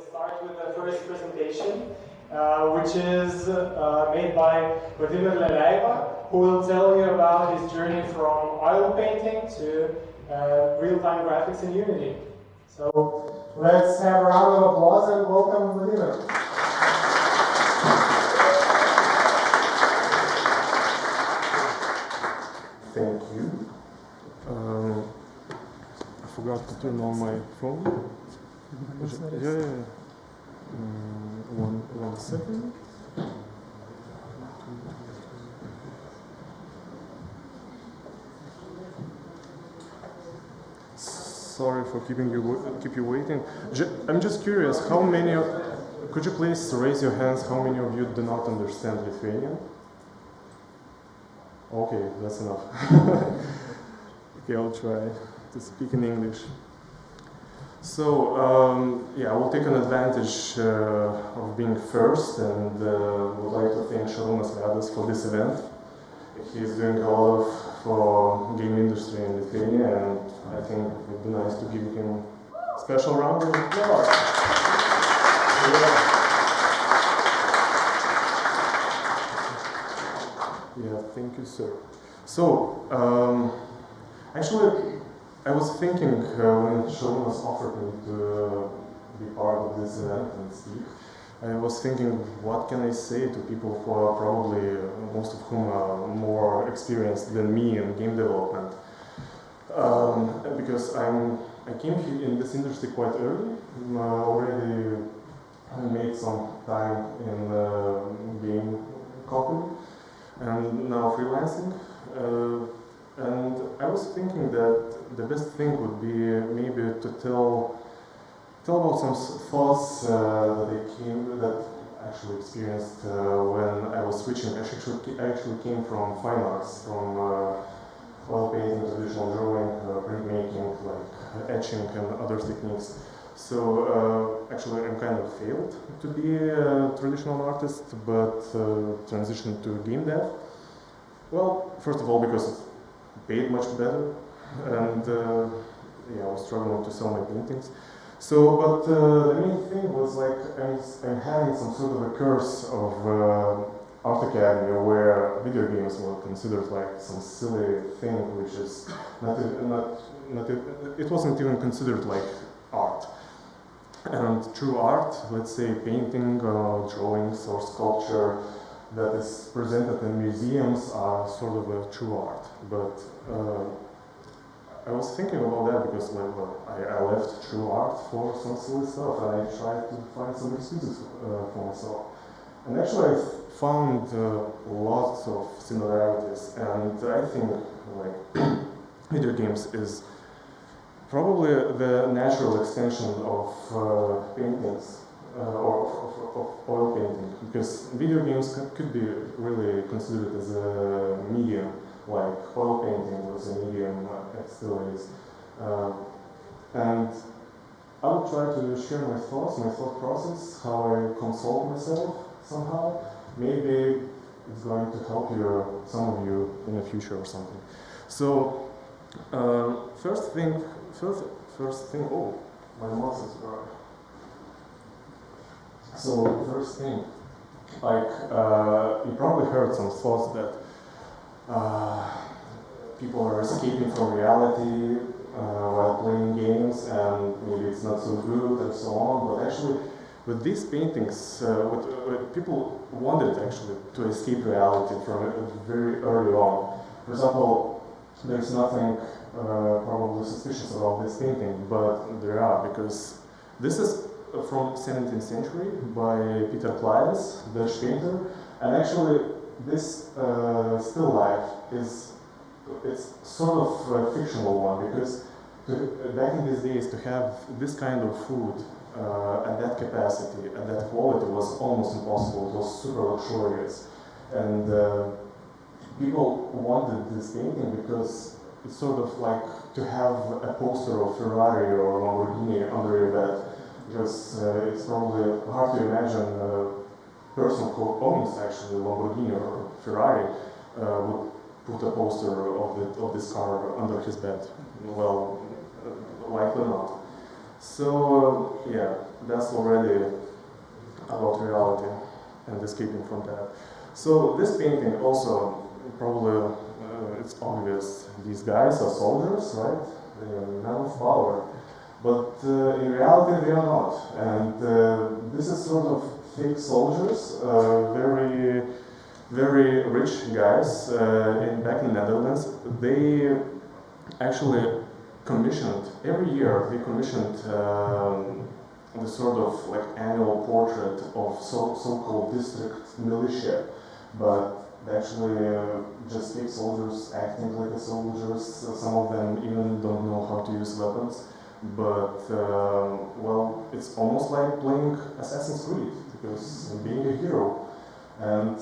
We'll start with the first presentation, which is made by Vladimir Leleiva, who will tell you about his journey from oil painting to real-time graphics in Unity. So let's have a round of applause and welcome Vladimir. Thank you. I forgot to turn on my phone. Yeah. One second. Sorry for keep you waiting. I'm just curious, how many? Could you please raise your hands? How many of you do not understand Lithuanian? Okay, that's enough. Okay, I'll try to speak in English. So, yeah, I will take an advantage of being first and would like to thank Šarūnas Ledas for this event. He's doing a lot for game industry in Lithuania, and I think it would be nice to give him a special round of applause. Yeah, thank you, sir. So, actually, I was thinking when Šarūnas offered me to be part of this event and speak, I was thinking, what can I say to people who are probably, most of whom are more experienced than me in game development. Because I came here in this industry quite early. Already made some time in game company and now freelancing. And I was thinking that the best thing would be maybe to tell about some thoughts that I actually experienced when I was switching. I actually came from fine arts, from oil painting, traditional drawing, printmaking, like etching and other techniques. So actually I'm kind of failed to be a traditional artist, but transitioned to game dev. Well, first of all, because it paid much better, and yeah, I was struggling to sell my paintings. So, but the main thing was like I'm having some sort of a curse of Art Academy, where video games were considered like some silly thing, which is it wasn't even considered like art. And true art, let's say painting, drawings, or sculpture that is presented in museums are sort of a true art. But I was thinking about that because I left true art for some silly stuff, and I tried to find some excuses for myself. And actually I found lots of similarities, and I think like video games is probably the natural extension of paintings or of oil painting, because video games could be really considered as a medium, like oil painting was a medium, it still is. And I will try to share my thoughts, my thought process, how I console myself somehow. Maybe it's going to help you, some of you, in the future or something. So, first thing, oh, my muscles are. So, first thing, like, you probably heard some thoughts that people are escaping from reality while playing games, and maybe it's not so good and so on. But actually, with these paintings, what people wanted actually to escape reality from it very early on. For example, there's nothing probably suspicious about this painting, but there are, because this is from 17th century by Peter Kleides, Dutch painter, and actually this still life it's sort of a fictional one, because back in these days to have this kind of food at that capacity, at that quality was almost impossible. It was super luxurious, and people wanted this painting because it's sort of like to have a poster of Ferrari or Lamborghini under your bed, because it's probably hard to imagine a person who owns actually Lamborghini or Ferrari would put a poster of this car under his bed. Well, likely not. So yeah, that's already about reality and escaping from that. So this painting also, probably it's obvious, these guys are soldiers, right? They are men of power. But in reality they are not. And this is sort of fake soldiers, very, very rich guys back in Netherlands. They actually commissioned, every year they commissioned the sort of like annual portrait of so-called district militia, but actually just fake soldiers acting like the soldiers. Some of them even don't know how to use weapons, but well, it's almost like playing Assassin's Creed, because being a hero, and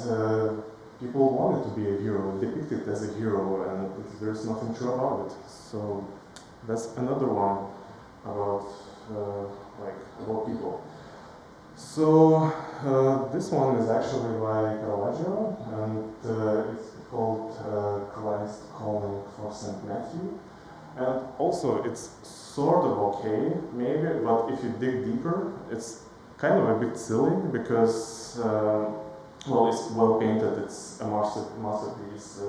people wanted to be a hero, depicted as a hero, and there's nothing true about it. So that's another one about about people. So this one is actually by Caravaggio, and it's called Christ Calling for St. Matthew. And also it's sort of okay, maybe, but if you dig deeper, it's kind of a bit silly, because well, it's well painted, it's a masterpiece.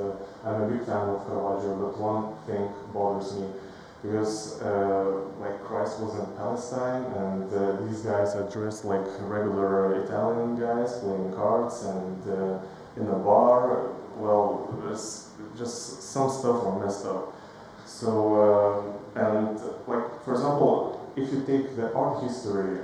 I'm a big fan of Caravaggio, but one thing bothers me, because like Christ was in Palestine, and these guys are dressed like regular Italian guys playing cards, and in a bar, well, there's just some stuff are messed up. So, and like, for example, if you take the art history,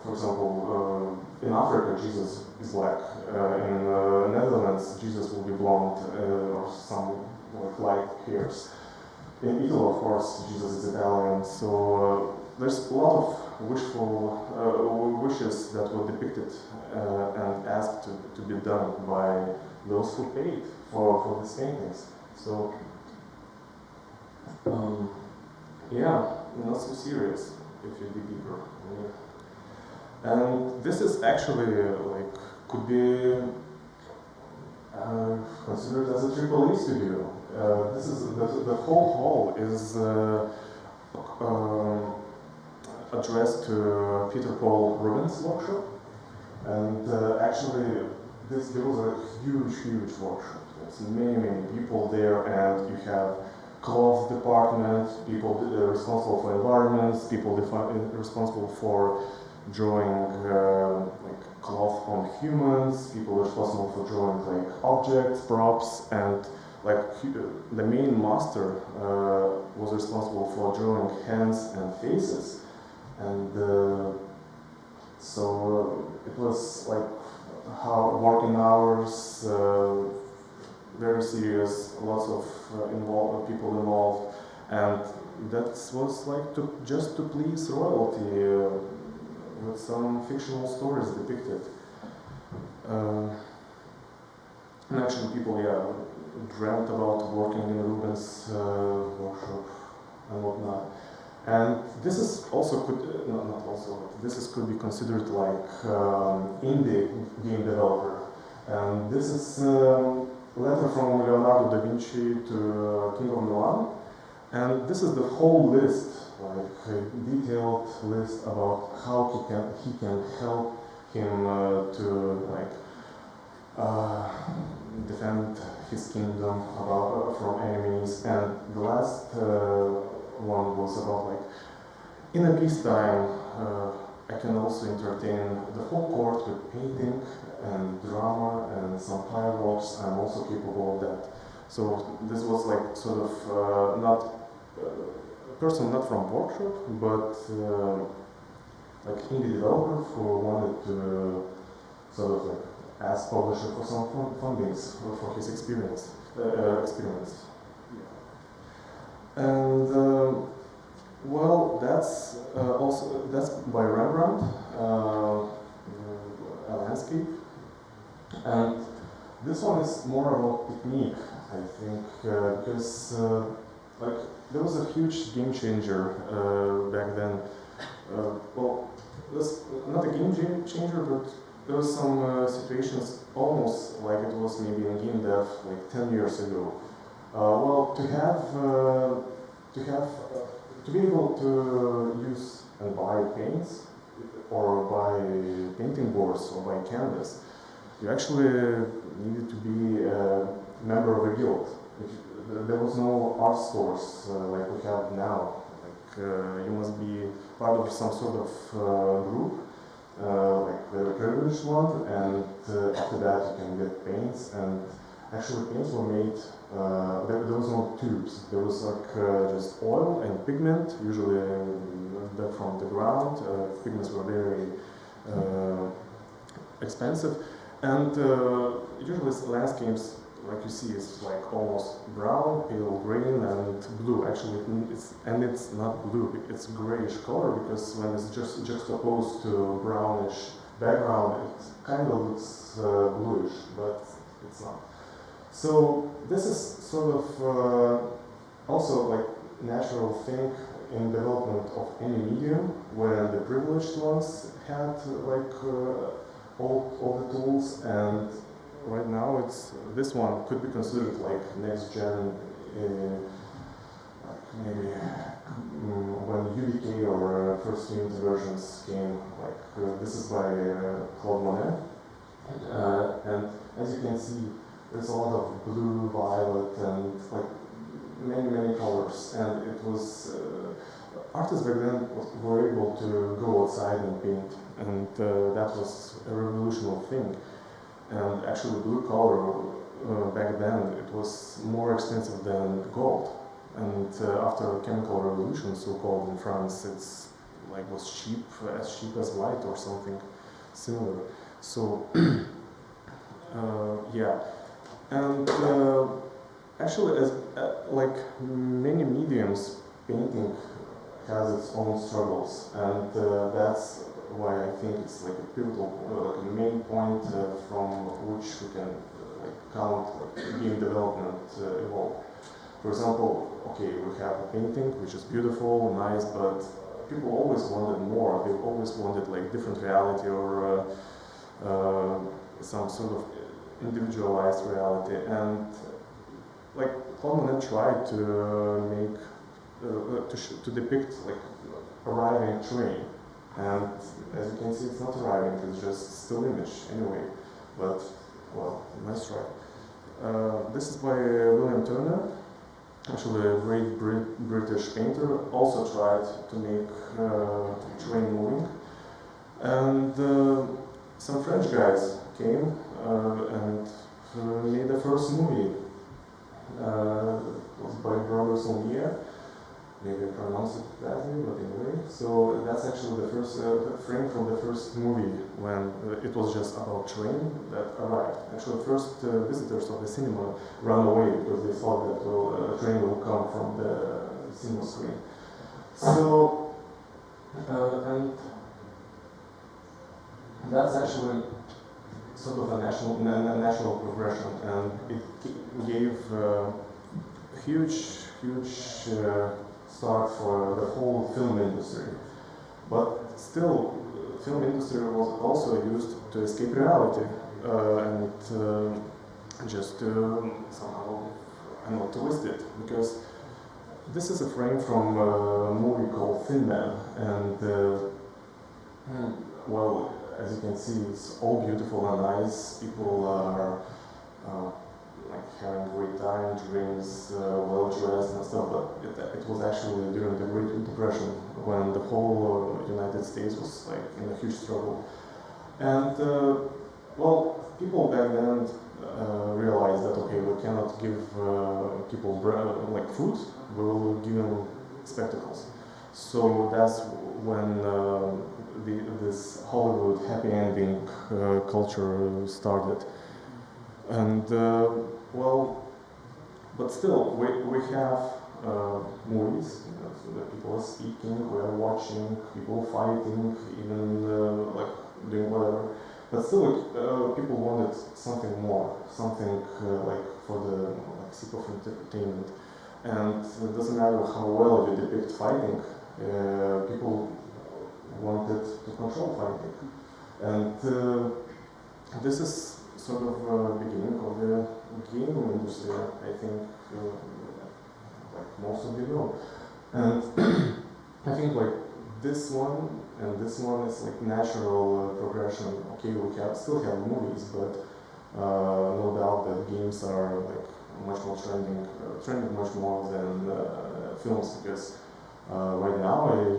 for example, in Africa, Jesus is black. In Netherlands, Jesus will be blonde or some like light hairs. In Italy, of course, Jesus is Italian. So there's a lot of wishes that were depicted and asked to be done by those who paid for these paintings. So yeah, not so serious if you dig deeper. And this is actually like could be considered as a AAA studio. This is the whole hall is addressed to Peter Paul Rubens' workshop, and actually there was a huge workshop. There's many people there, and you have cloth department, people responsible for environments, people responsible for drawing like cloth on humans, people responsible for drawing like objects, props, and like the main master was responsible for drawing hands and faces, and so it was like how working hours, very serious, lots of people involved, and that was like just to please royalty with some fictional stories depicted. And actually people, dreamt about working in Rubens' workshop and whatnot. And this is also could be considered like indie game developer. And this is a letter from Leonardo da Vinci to King of Milan. And this is the whole list, like a detailed list about how he can help him to like defend his kingdom from enemies. And the last one was about like, in a peacetime, I can also entertain the whole court with painting and drama and some fireworks. I'm also capable of that. So this was like sort of not a person not from workshop, but like indie developer who wanted to sort of like ask publisher for some fundings for his experiments. And well, that's by Rembrandt, a landscape. And this one is more about technique, I think, because like there was a huge game changer back then. Well, that's not a game changer, but there was some situations almost like it was maybe in game dev like 10 years ago. Well, to be able to use and buy paints or buy painting boards or buy canvas, you actually needed to be a member of a guild. There was no art stores like we have now. Like you must be part of some sort of group, like the privileged one, and after that you can get paints. And actually paints were made, there was no tubes, there was like just oil and pigment, usually dug from the ground. Pigments were very expensive, and usually landscapes, like you see, is like almost brown, pale green, and blue. Actually, it's not blue, it's grayish color, because when it's just juxtaposed to brownish background, it kind of looks bluish, but it's not. So this is sort of also like natural thing in development of any medium, when the privileged ones had like all the tools, and right now it's this one could be considered like next gen, like maybe when UVK or first Unity versions came. Like this is by Claude Monet, and as you can see, there's a lot of blue, violet, and like many colors, and it was artists back then were able to go outside and paint, and that was a revolutionary thing. And actually, blue color back then, it was more expensive than gold. And after chemical revolution, so-called, in France, it's like was cheap as white or something similar. So yeah, and actually, as like many mediums, painting has its own struggles, and that's why I think it's like a pivotal, like a main point from which we can like count like game development evolve. For example, okay, we have a painting which is beautiful, nice, but people always wanted more. They always wanted like different reality or some sort of individualized reality. And like Claude Monet tried to make to depict like arriving train. And as you can see, it's not arriving, it's just still image anyway. But, well, nice try. This is by William Turner, actually a great British painter, also tried to make train moving. And some French guys came and made the first movie. It was by Brothers Lumiere. Maybe I pronounced it badly, but anyway. So that's actually the first frame from the first movie, when it was just about train that arrived. Actually, first visitors of the cinema ran away because they thought that a train will come from the cinema screen. So, and that's actually sort of a national progression, and it gave huge start for the whole film industry. But still, film industry was also used to escape reality and just to somehow, twist it, because this is a frame from a movie called Thin Man, and well, as you can see, it's all beautiful and nice. People are like having a great time, drinks, well dressed and stuff, but it was actually during the Great Depression, when the whole United States was like in a huge struggle. And well, people back then realized that okay, we cannot give people like food, we will give them spectacles. So that's when this Hollywood happy ending culture started. And well, but still, we have movies, so that people are speaking, we are watching, people fighting, even like doing whatever. But still, people wanted something more, something like for the sake of entertainment. And it doesn't matter how well you depict fighting, people wanted to control fighting. And this is sort of beginning of the game industry, I think, like most of you know. And I think like this one and this one is like natural progression. Okay, we still have movies, but no doubt that games are like much more trending much more than films, because right now I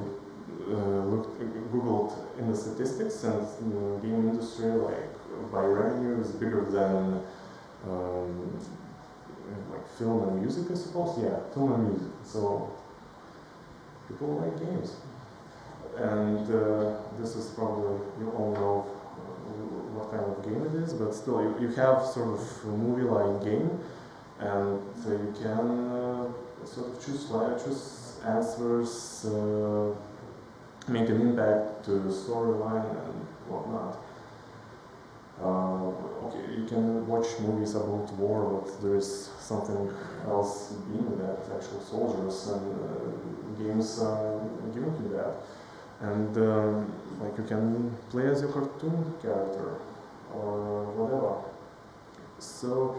googled in the statistics, and game industry, like by revenue, is bigger than like film and music, I suppose. Yeah, film and music. So people like games, and this is probably, you all know what kind of game it is, but still you have sort of a movie-like game, and you can sort of choose answers, make an impact to the storyline and whatnot. Okay, you can watch movies about war, but there is something else being that, actual soldiers, and games give you that. And like you can play as your cartoon character or whatever. So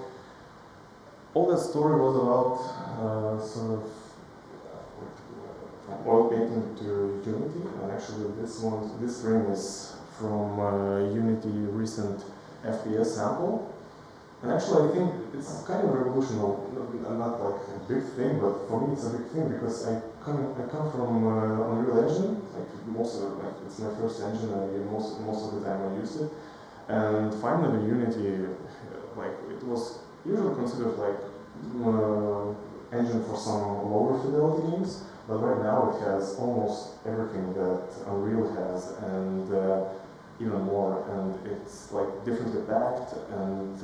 all that story was about sort of from oil painting to Unity, and actually this ring is from Unity recent FPS sample. And actually I think it's kind of revolutionary, not like a big thing, but for me it's a big thing, because I come from Unreal Engine, like it's my first engine, most of the time I used it. And finally Unity, like it was usually considered like engine for some lower fidelity games, but right now it has almost everything that Unreal has, and even more, and it's like differently backed, and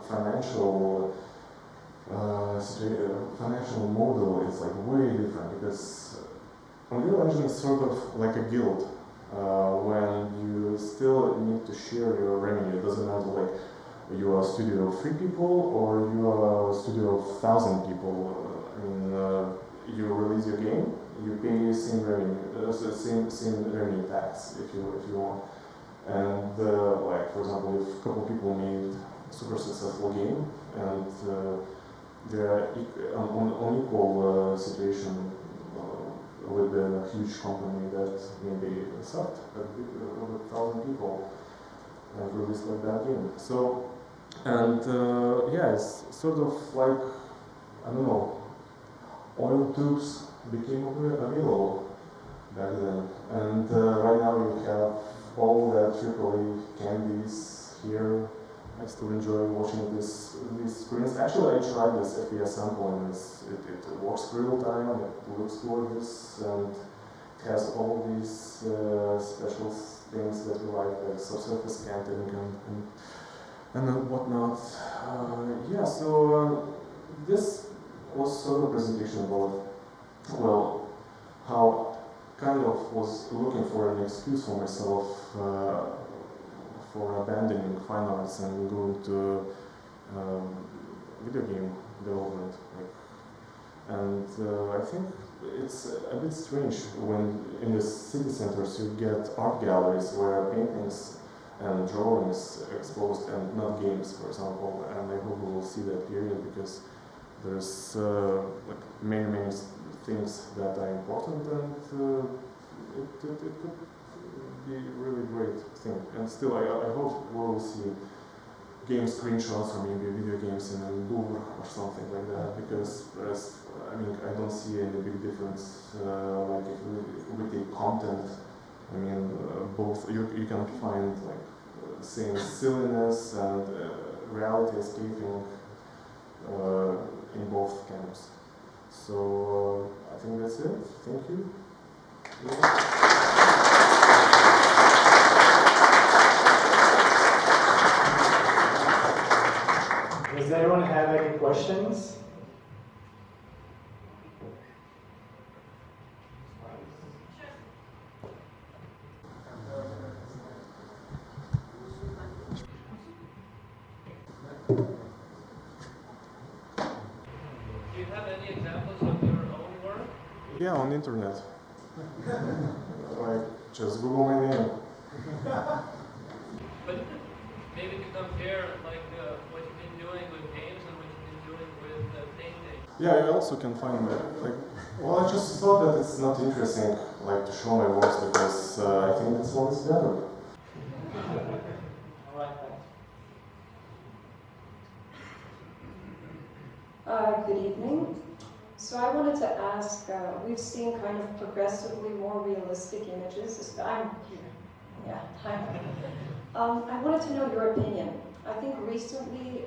financial model is like way different, because Unreal Engine is sort of like a guild, when you still need to share your revenue. It doesn't matter like you are a studio of 3 people or you are a studio of 1,000 people. I mean, you release your game, you pay same revenue tax if you want. And like for example, if a couple people made a super successful game, and they're on equal situation with a huge company that maybe sucked, but with 1,000 people have released like that game. So, and yeah, it's sort of like, I don't know, oil tubes became available back then, and right now you have all the AAA candies here. I still enjoy watching these screens. Actually, I tried this FPS sample, and it works real time, it looks gorgeous, and it has all these special things that we like subsurface scanning and whatnot. Yeah, so this was sort of a presentation about, well, how kind of was looking for an excuse for myself for abandoning fine arts and going to video game development. And I think it's a bit strange when in the city centers you get art galleries where paintings and drawings exposed and not games, for example. And I hope we will see that period, because there's like many things that are important, and it could be a really great thing. And still, I hope we will see game screenshots or maybe video games in a Louvre or something like that, because I mean, I don't see any big difference. Like if we take content, I mean, both you can find like same silliness and reality escaping in both camps. So I think that's it. Thank you. Does anyone have any questions? Do you have any examples of your own work? Yeah, on the internet. Like, just Google my name. But maybe to compare like what you've been doing with games and what you've been doing with painting. Yeah, you also can find that. Like, well, I just thought that it's not interesting. like to show my works because I think this one is better. All right, thanks. Good evening. So I wanted to ask, we've seen kind of progressively more realistic images. I'm here. Yeah, hi. I wanted to know your opinion. I think recently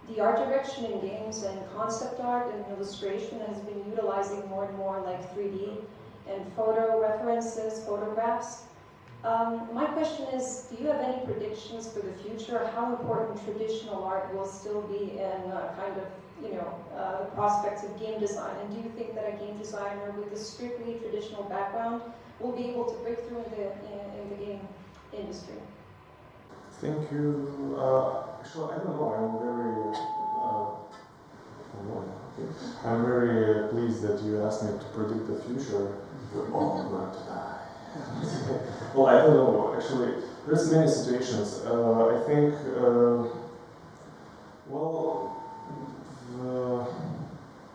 the art direction in games and concept art and illustration has been utilizing more and more like 3D and photo references, photographs. My question is, do you have any predictions for the future? How important traditional art will still be in kind of, the prospects of game design? And do you think that a game designer with a strictly traditional background will be able to break through in the game industry? Thank you. Actually, I don't know. I'm very pleased that you asked me to predict the future. We're all going to die. Well, I don't know. Actually, there's many situations. I think,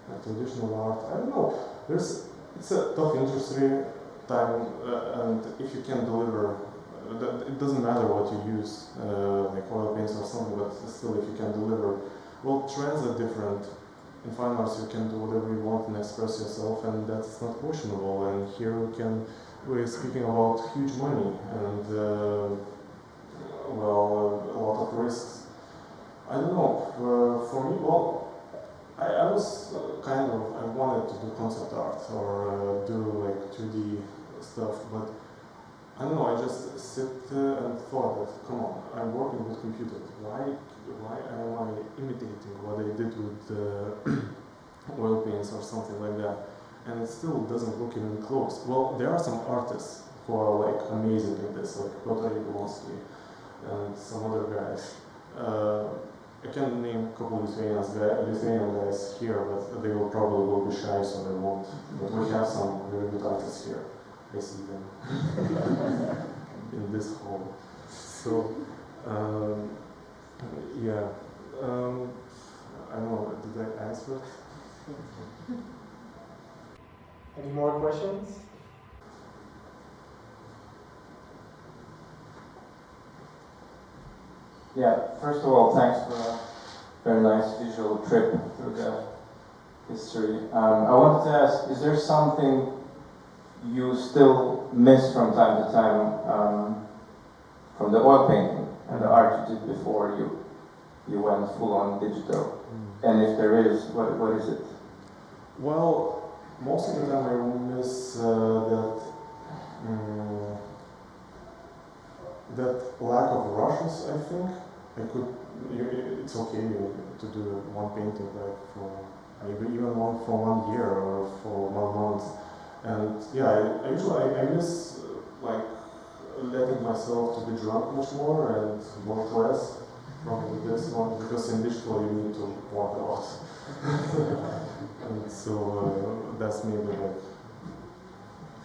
the traditional art. I don't know. It's a tough industry time, and if you can deliver. It doesn't matter what you use, like oil paints or something, but still if you can deliver. Well, trends are different. In fine arts you can do whatever you want and express yourself, and that's not questionable. And here we're speaking about huge money and, a lot of risks. I don't know, for me, I was I wanted to do concept art or do like 2D stuff, but I don't know, I just sit and thought that, come on, I'm working with computers. Why am I imitating what I did with oil paints or something like that? And it still doesn't look even close. Well, there are some artists who are like amazing at this, like Piotr Jablonski and some other guys. I can name a couple of Lithuanian guys here, but they will probably be shy, so they won't. But we have some very good artists here. I see them in this hall. So, yeah. I don't know, did I answer? Any more questions? Yeah, first of all, thanks for a very nice visual trip through the history. I wanted to ask, is there something you still miss from time to time from the oil painting and the art you did before you went full on digital? And if there is, what is it? Well, most of the time I miss that lack of rushes, I think. It's okay to do one painting like for maybe even one for 1 year or for 1 month. And yeah, I usually miss like letting myself to be drunk much more and work less from this one, because in digital you need to work a lot. And so that's maybe like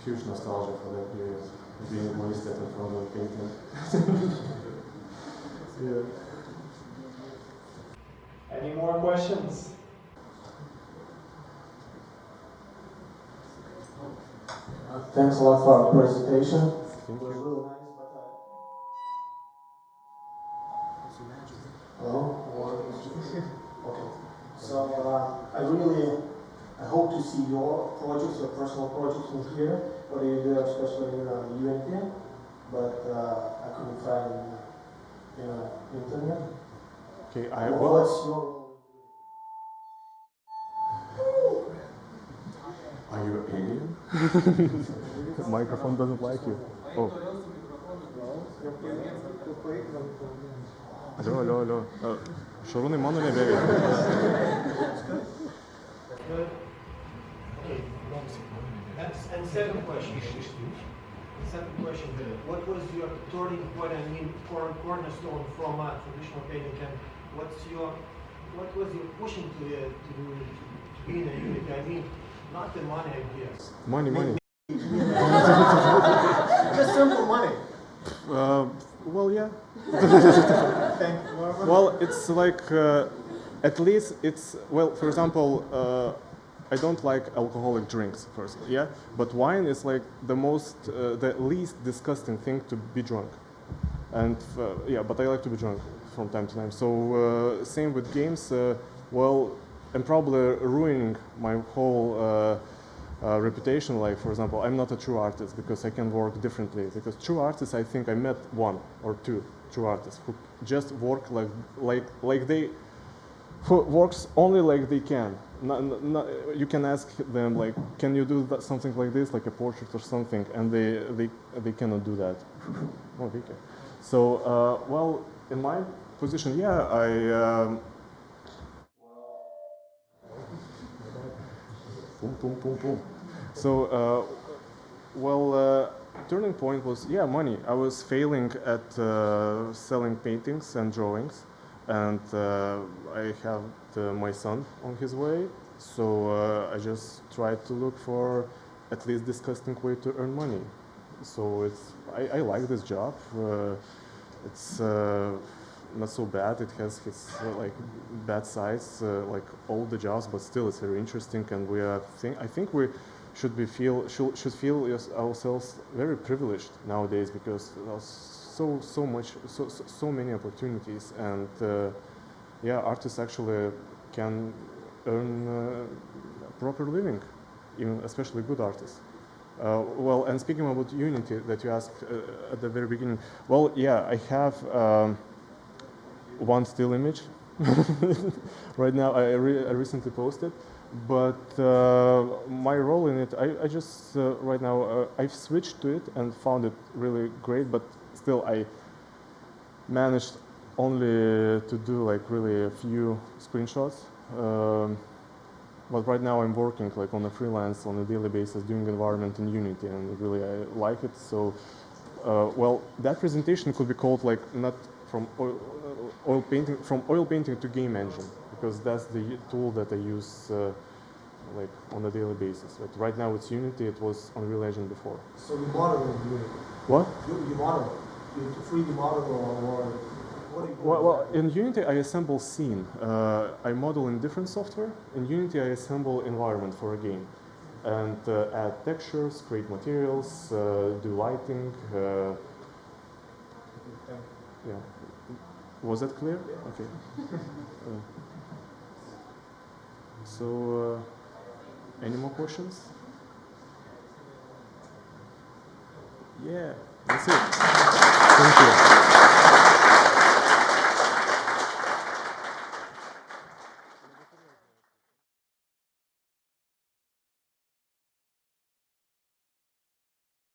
huge nostalgia for that period, being wasted in front of painting. Yeah. Any more questions? Thanks a lot for the presentation. Thank It was you. really nice, hello? Okay. So I hope to see your projects, your personal projects in here, what you do, especially in Unity, but I couldn't find in internet. Okay, What's your role? Are you an alien? The microphone doesn't like you. Oh. Алло. Шарун и Ману не бегают. Okay, and second question. What was your turning point? I mean, cornerstone from traditional painting, and what was your pushing to be in a unity? I mean, not the money, I guess. Money. Just simple money. Well, yeah. Thank you. Well, it's like, at least it's, well, for example, I don't like alcoholic drinks first, yeah. But wine is like the least disgusting thing to be drunk, and yeah. But I like to be drunk from time to time. So same with games. Well, I'm probably ruining my whole reputation. Like for example, I'm not a true artist because I can work differently. Because true artists, I think I met one or two true artists who just work like they. Who works only like they can. You can ask them like, can you do something like this, like a portrait or something, and they cannot do that. Oh, they can. So well, in my position, yeah, boom, boom, boom, boom. So well, turning point was money. I was failing at selling paintings and drawings. And I have my son on his way, so I just tried to look for at least disgusting way to earn money. So I like this job. It's not so bad. It has its like bad sides, like all the jobs, but still it's very interesting. And I think we should feel ourselves very privileged nowadays because so many opportunities, and artists actually can earn a proper living, even especially good artists. Well, and speaking about Unity that you asked at the very beginning, well, yeah, I have one still image right now. I recently posted, but my role in it, I just right now I've switched to it and found it really great, but still I managed only to do like really a few screenshots. But right now I'm working like on a freelance on a daily basis doing environment in Unity, and really I like it. So well, that presentation could be called like not from oil painting to game engine, because that's the tool that I use like on a daily basis. But right now it's Unity. It was Unreal Engine before. So you model in Unity? What? You model? You 3D model or what do you Well, in Unity I assemble scene. I model in different software. In Unity I assemble environment for a game, and add textures, create materials, do lighting. Yeah. Was that clear? Okay. So, any more questions? Yeah, that's it. Thank you.